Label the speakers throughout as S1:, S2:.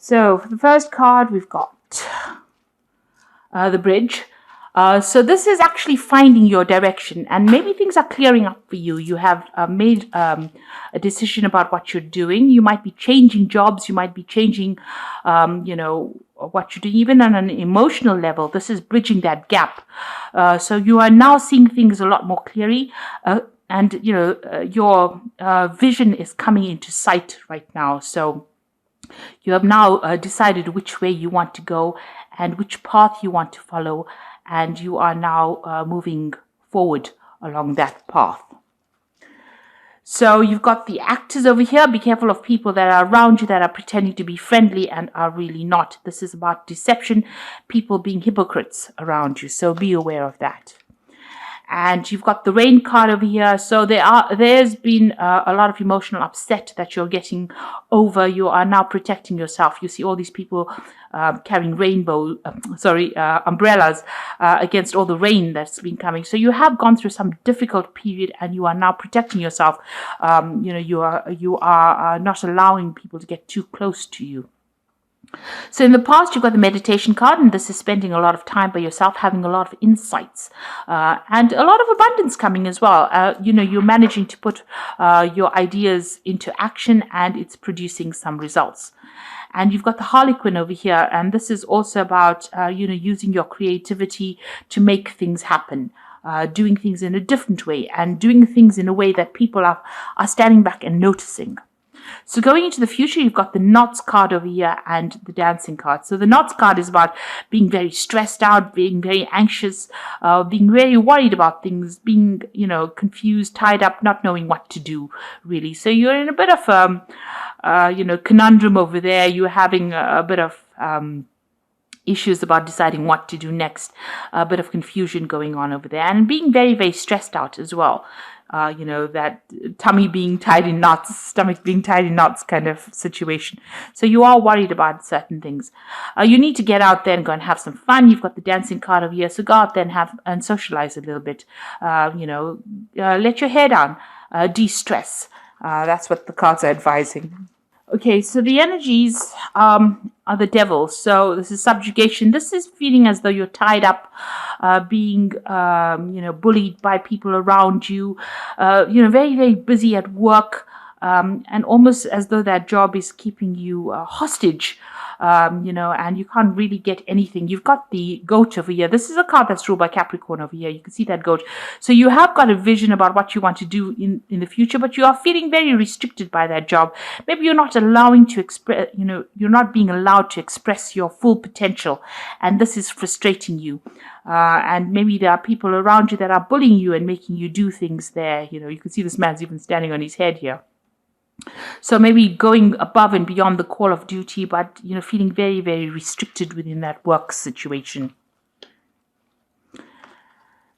S1: So for the first card, we've got the bridge. So this is actually finding your direction, and maybe things are clearing up for you. You have made a decision about what you're doing. You might be changing jobs. You might be changing, what you're doing, even on an emotional level. This is bridging that gap. So you are now seeing things a lot more clearly. And your vision is coming into sight right now. So you have now decided which way you want to go and which path you want to follow, and you are now moving forward along that path. So you've got the actors over here. Be careful of people that are around you that are pretending to be friendly and are really not. This is about deception, people being hypocrites around you. So be aware of that. And you've got the rain card over here. So there's been a lot of emotional upset that you're getting over. You are now protecting yourself. You see all these people carrying umbrellas against all the rain that's been coming. So you have gone through some difficult period, and you are now protecting yourself. You are not allowing people to get too close to you. So in the past, you've got the meditation card, and this is spending a lot of time by yourself, having a lot of insights and a lot of abundance coming as well. You're managing to put your ideas into action, and it's producing some results. And you've got the Harlequin over here, and this is also about, using your creativity to make things happen. Doing things in a different way, and doing things in a way that people are standing back and noticing. So going into the future, you've got the knots card over here and the dancing card. So the knots card is about being very stressed out, being very anxious, being very worried about things, being, confused, tied up, not knowing what to do, really. So you're in a bit of, conundrum over there. You're having a bit of issues about deciding what to do next, a bit of confusion going on over there, and being very, very stressed out as well. That tummy being tied in knots, stomach being tied in knots kind of situation. So you are worried about certain things. You need to get out there and go and have some fun. You've got the dancing card over here. So go out there and socialize a little bit. Let your hair down. De-stress. That's what the cards are advising. Okay, so the energies are the devil. So this is subjugation. This is feeling as though you're tied up, being, bullied by people around you, very, very busy at work, and almost as though that job is keeping you hostage. And you can't really get anything. You've got the goat over here. This is a card that's ruled by Capricorn over here. You can see that goat. So you have got a vision about what you want to do in the future, but you are feeling very restricted by that job. Maybe you're not allowing to express, you're not being allowed to express your full potential, and this is frustrating you. And maybe there are people around you that are bullying you and making you do things there. You can see this man's even standing on his head here. So maybe going above and beyond the call of duty, but, feeling very, very restricted within that work situation.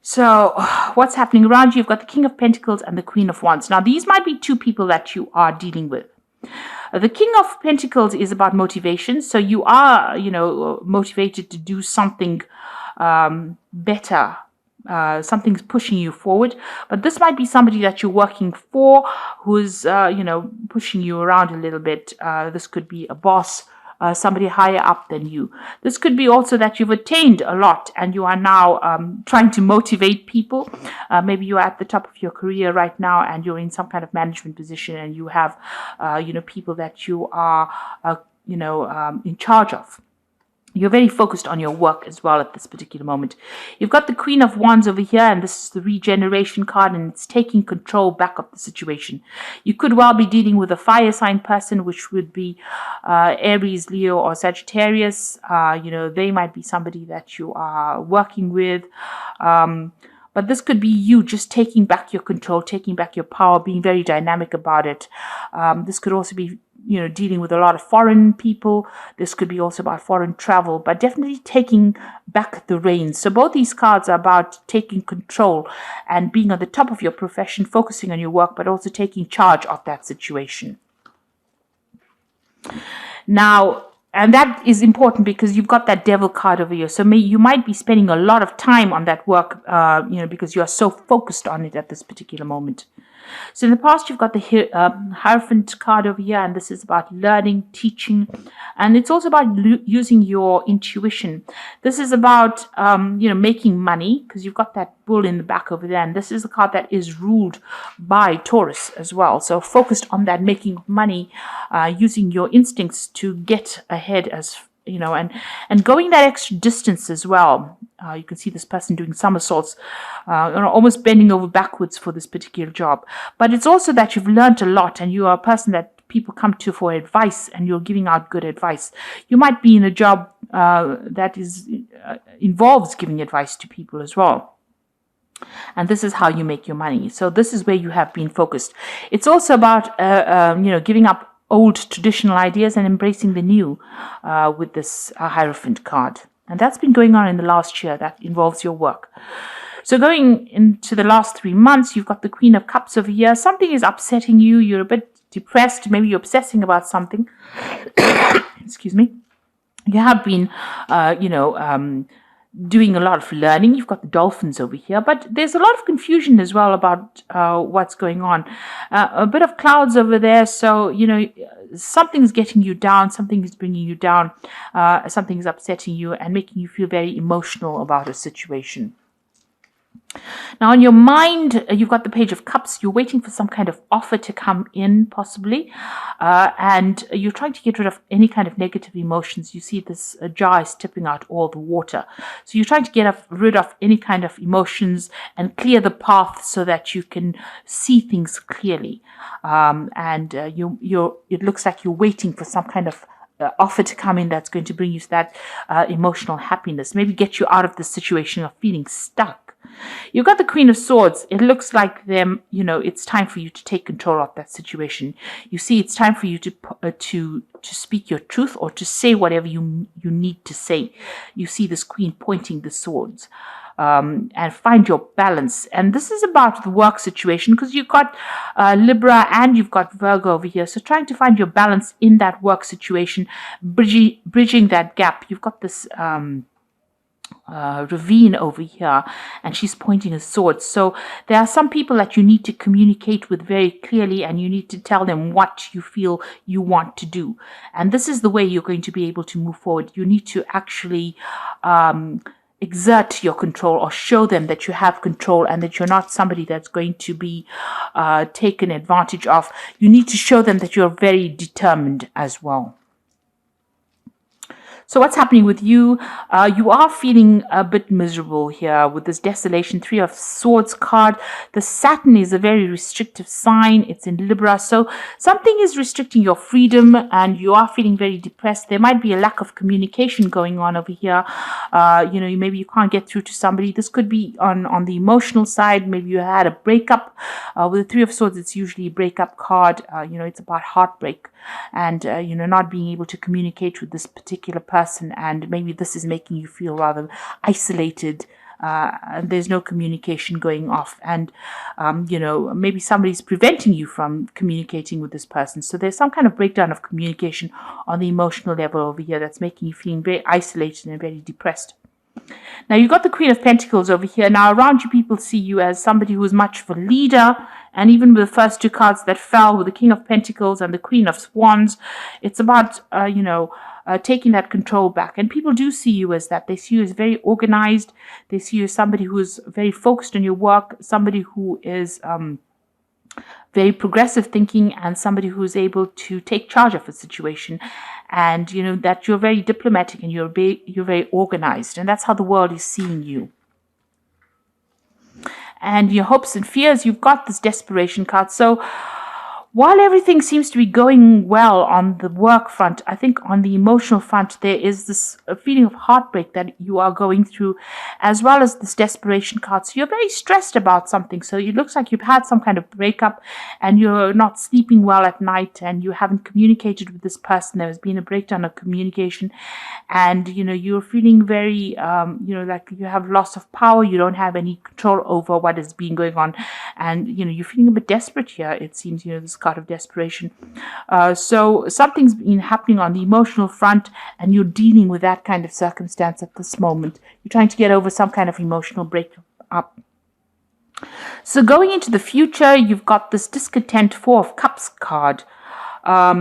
S1: So what's happening around you? You've got the King of Pentacles and the Queen of Wands. Now, these might be two people that you are dealing with. The King of Pentacles is about motivation. So you are, motivated to do something better. Something's pushing you forward, but this might be somebody that you're working for who's, pushing you around a little bit. This could be a boss, somebody higher up than you. This could be also that you've attained a lot and you are now trying to motivate people. Maybe you're at the top of your career right now and you're in some kind of management position, and you have, people that you are, in charge of. You're very focused on your work as well at this particular moment. You've got the Queen of Wands over here, and this is the regeneration card, and it's taking control back of the situation. You could well be dealing with a fire sign person, which would be Aries, Leo, or Sagittarius. They might be somebody that you are working with. But this could be you just taking back your control, taking back your power, being very dynamic about it. This could also be dealing with a lot of foreign people. This could be also about foreign travel, but definitely taking back the reins. So both these cards are about taking control and being on the top of your profession, focusing on your work, but also taking charge of that situation. Now, and that is important because you've got that devil card over here. So you might be spending a lot of time on that work, because you are so focused on it at this particular moment. So in the past, you've got the Hierophant card over here, and this is about learning, teaching, and it's also about using your intuition. This is about, making money, because you've got that bull in the back over there, and this is the card that is ruled by Taurus as well. So focused on that making money, using your instincts to get ahead, as and going that extra distance as well. You can see this person doing somersaults, almost bending over backwards for this particular job. But it's also that you've learned a lot, and you are a person that people come to for advice, and you're giving out good advice. You might be in a job that involves giving advice to people as well. And this is how you make your money. So this is where you have been focused. It's also about, giving up old traditional ideas and embracing the new with this Hierophant card. And that's been going on in the last year. That involves your work. So going into the last 3 months, you've got the Queen of Cups over here. Something is upsetting you. You're a bit depressed. Maybe you're obsessing about something. Excuse me. You have been, doing a lot of learning. You've got the dolphins over here, but there's a lot of confusion as well about what's going on. A bit of clouds over there, so something's getting you down, something is bringing you down, something is upsetting you and making you feel very emotional about a situation. Now, in your mind, you've got the Page of Cups. You're waiting for some kind of offer to come in, possibly, and you're trying to get rid of any kind of negative emotions. You see this jar is tipping out all the water. So you're trying to get rid of any kind of emotions and clear the path so that you can see things clearly. It looks like you're waiting for some kind of offer to come in that's going to bring you to that emotional happiness, maybe get you out of the situation of feeling stuck. You've got the Queen of Swords. It looks like it's time for you to take control of that situation. You see, it's time for you to speak your truth, or to say whatever you need to say. You see this Queen pointing the swords. And find your balance. And this is about the work situation, because you've got Libra and you've got Virgo over here. So trying to find your balance in that work situation, bridging that gap. You've got this ravine over here, and she's pointing a sword. So there are some people that you need to communicate with very clearly, and you need to tell them what you feel you want to do. And this is the way you're going to be able to move forward. You need to actually exert your control, or show them that you have control and that you're not somebody that's going to be taken advantage of. You need to show them that you're very determined as well. So what's happening with you? You are feeling a bit miserable here with this Desolation, Three of Swords card. The Saturn is a very restrictive sign. It's in Libra. So something is restricting your freedom, and you are feeling very depressed. There might be a lack of communication going on over here. Maybe you can't get through to somebody. This could be on the emotional side. Maybe you had a breakup. With the Three of Swords, it's usually a breakup card. It's about heartbreak, and not being able to communicate with this particular person, and maybe this is making you feel rather isolated. And there's no communication going off, and maybe somebody's preventing you from communicating with this person. So there's some kind of breakdown of communication on the emotional level over here that's making you feeling very isolated and very depressed. Now, you've got the Queen of Pentacles over here. Now, around you, people see you as somebody who is much of a leader. And even with the first two cards that fell, with the King of Pentacles and the Queen of Wands, it's about, taking that control back. And people do see you as that. They see you as very organized. They see you as somebody who is very focused on your work, somebody who is very progressive thinking, and somebody who is able to take charge of a situation. And that you're very diplomatic, and you're very organized, and that's how the world is seeing you. And your hopes and fears, you've got this Desperation card. So while everything seems to be going well on the work front, I think on the emotional front, there is this feeling of heartbreak that you are going through, as well as this Desperation card. So you're very stressed about something. So it looks like you've had some kind of breakup, and you're not sleeping well at night, and you haven't communicated with this person. There has been a breakdown of communication, and you're feeling very like you have loss of power. You don't have any control over what is being going on, and you're feeling a bit desperate here. It seems this card of desperation. So something's been happening on the emotional front, and you're dealing with that kind of circumstance at this moment. You're trying to get over some kind of emotional breakup. So going into the future, you've got this discontent Four of Cups card.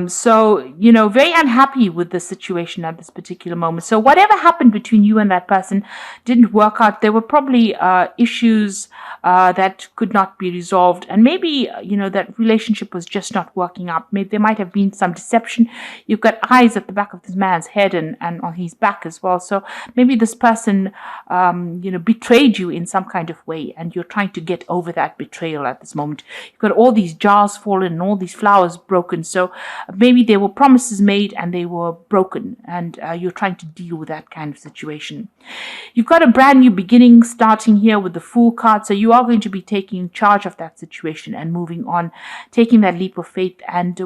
S1: So, very unhappy with the situation at this particular moment. So whatever happened between you and that person didn't work out. There were probably issues that could not be resolved. And maybe, that relationship was just not working out. Maybe there might have been some deception. You've got eyes at the back of this man's head and on his back as well. So maybe this person, betrayed you in some kind of way, and you're trying to get over that betrayal at this moment. You've got all these jars fallen and all these flowers broken. So maybe there were promises made and they were broken, and you're trying to deal with that kind of situation. You've got a brand new beginning starting here with the Fool card. So you are going to be taking charge of that situation and moving on, taking that leap of faith and,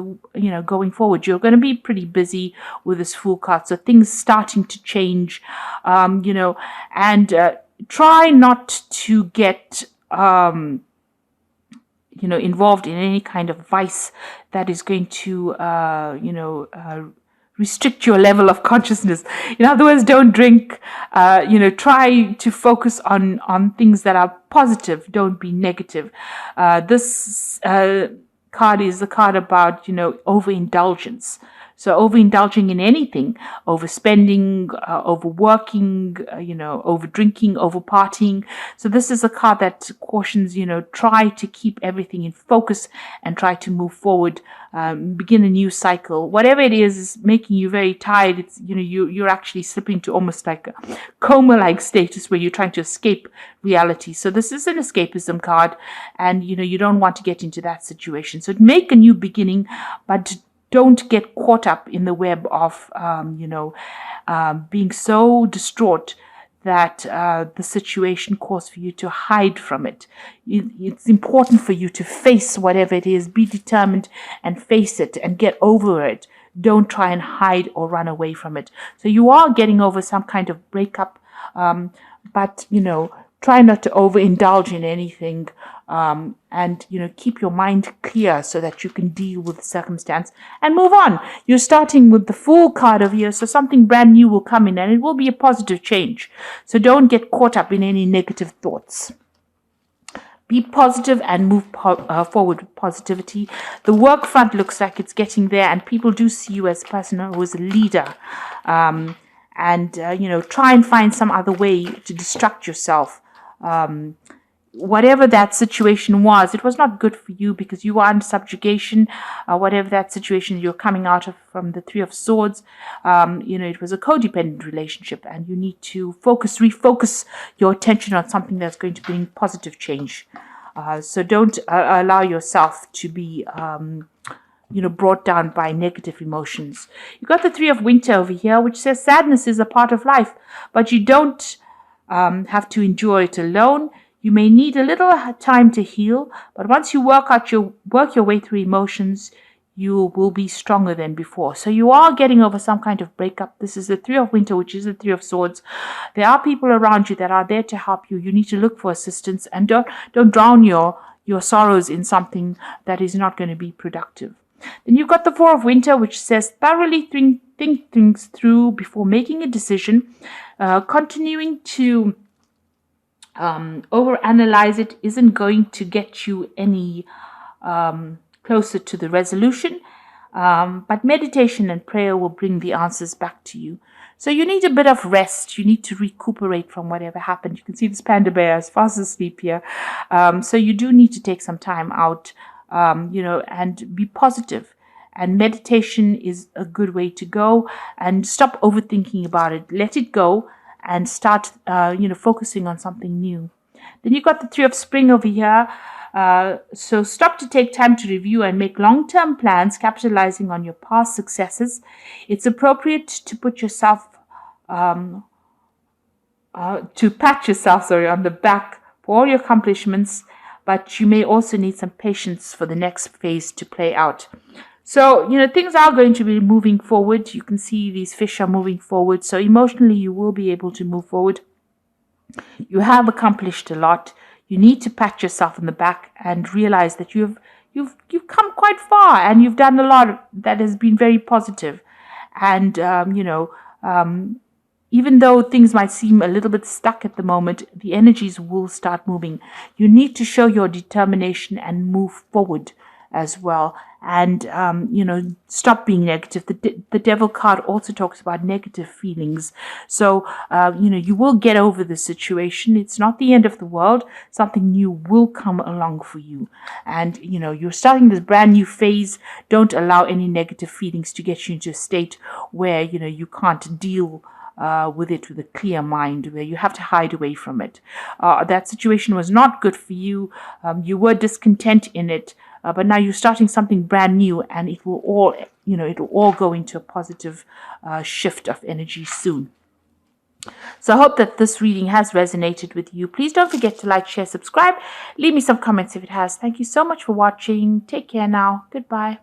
S1: going forward. You're going to be pretty busy with this Fool card. So things starting to change, and try not to get involved in any kind of vice that is going to, restrict your level of consciousness. In other words, don't drink. Try to focus on things that are positive. Don't be negative. This card is a card about overindulgence. So overindulging in anything, overspending, overworking, over drinking, over partying. So this is a card that cautions, try to keep everything in focus and try to move forward, begin a new cycle. Whatever it is making you very tired, it's, you're actually slipping to almost like a coma-like status where you're trying to escape reality. So this is an escapism card, and, you don't want to get into that situation. So make a new beginning, but don't get caught up in the web of, being so distraught that the situation calls for you to hide from it. It's important for you to face whatever it is, be determined and face it and get over it. Don't try and hide or run away from it. So you are getting over some kind of breakup, but, try not to overindulge in anything, and, keep your mind clear so that you can deal with the circumstance and move on. You're starting with the Fool card over here, so something brand new will come in and it will be a positive change. So don't get caught up in any negative thoughts. Be positive and move forward with positivity. The work front looks like it's getting there, and people do see you as a person who is a leader. And try and find some other way to distract yourself. Whatever that situation was, it was not good for you because you were under subjugation. Whatever that situation you're coming out of from the Three of Swords, it was a codependent relationship, and you need to refocus your attention on something that's going to bring positive change. So don't allow yourself to be brought down by negative emotions. You've got the Three of Winter over here, which says sadness is a part of life, but you don't have to endure it alone. You may need a little time to heal, but once you work your way through emotions, you will be stronger than before. So you are getting over some kind of breakup. This is the Three of Winter, which is the Three of Swords. There are people around you that are there to help you. You need to look for assistance, and don't drown your sorrows in something that is not going to be productive. Then you've got the Four of Winter, which says thoroughly think things through before making a decision. Continuing to overanalyze it isn't going to get you any closer to the resolution, but meditation and prayer will bring the answers back to you. So you need a bit of rest. You need to recuperate from whatever happened. You can see this panda bear is fast asleep here. So you do need to take some time out, and be positive. And meditation is a good way to go, and stop overthinking about it. Let it go and start, focusing on something new. Then you've got the Three of Spring over here. So stop to take time to review and make long-term plans, capitalizing on your past successes. It's appropriate to put yourself, to pat yourself, on the back for all your accomplishments, but you may also need some patience for the next phase to play out. So, things are going to be moving forward. You can see these fish are moving forward. So emotionally, you will be able to move forward. You have accomplished a lot. You need to pat yourself on the back and realize that you've come quite far, and you've done a lot that has been very positive. And, even though things might seem a little bit stuck at the moment, the energies will start moving. You need to show your determination and move forward as well. And, stop being negative. The devil card also talks about negative feelings. So, you will get over the situation. It's not the end of the world. Something new will come along for you. And, you're starting this brand new phase. Don't allow any negative feelings to get you into a state where, you can't deal with it with a clear mind, where you have to hide away from it. That situation was not good for you. You were discontent in it, but now you're starting something brand new, and it will all go into a positive shift of energy soon. So I hope that this reading has resonated with you. Please don't forget to like, share, subscribe. Leave me some comments if it has. Thank you so much for watching. Take care now. Goodbye.